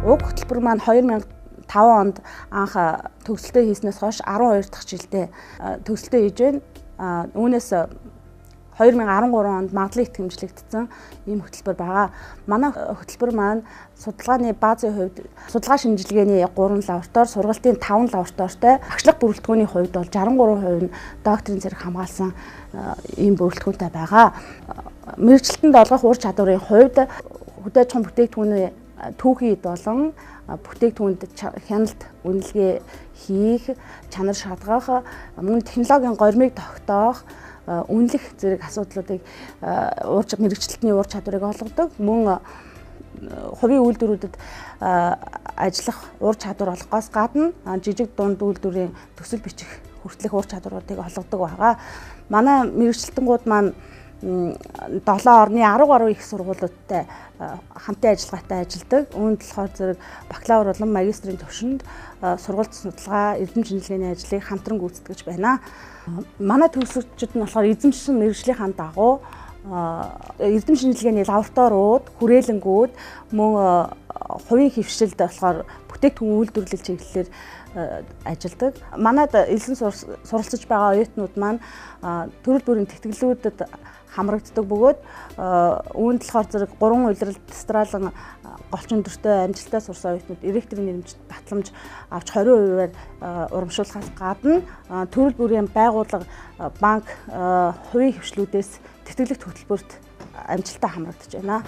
Уг хөтөлбөр маань 2005 онд анх төгсөлтөө хийснээс хойш 12 дахь жилдээ төгсөлтөө хийж байна. Үүнээс 2013 онд магадлан итгэмжлэгдсэн ийм хөтөлбөр байгаа. Манай хөтөлбөр маань судалгааны базын хувьд судалгаа шинжилгээний 3 лаборатори, сургалтын 5 лабораторитой, агшлах бүрэлдэхүүний хувьд бол 63% нь докторийн зэрэг хамгаалсан ийм бүрэлдэхүүнтэй байгаа. Мэргэжилтэнд олгох ур чадварын хувьд хөдөө аж ахуйн бүтээгдэхүүний түүхийд болон бүтээгдэхүүнд хяналт үнэлгээ хийх, чанар шалгах, мөн технологийн гормыг тогтоох, үнэлэх зэрэг асуудлуудыг мэргэжилтний ур чадварыг олгодог. Мөн хувийн үйлдвэрүүдэд ажиллах ур чадвар олгохоос гадна жижиг дунд үйлдвэрийн төсөл бичих хүртэлх ур чадваруудыг олгодог байгаа. Манай мэргэжилтэнгууд маань 7 орны 10 гаруй их сургуулиудтай хамтын ажиллагаатай ажилладаг. Үүнд болохоор зэрэг бакалавр болон магистрийн түвшинд сургууль судалгаа, эрдэм шинжилгээний ажлыг хамтран гүйцэтгэж байна. Манай төгсөгчид нь болохоор эзэмшсэн мэргэжлийнхаа дагуу эрдэм шинжилгээний лабораториуд, хүрээлэнгүүд мөн хувийн хөвшилд болохоор бүтээгдэхүүн үйлдвэрлэл чиглэлээр ажилладаг. Манайд элсэн суралцж байгаа оюутнууд маань төрөл бүрийн тэтгэлгүүдэд хамрагддаг бөгөөд үүнд болохоор зэрэг 3 улиралд тестралан голч өндөртэй амжилттай сурсан оюутнууд ректорын нэрмжид батламж авч 20%-аар урамшуулахаас гадна төрөл бүрийн байгууллага, банк, хувийн хөвшлүүдээс тэтгэлэгт хөтөлбөрт амжилттай хамрагдаж байна.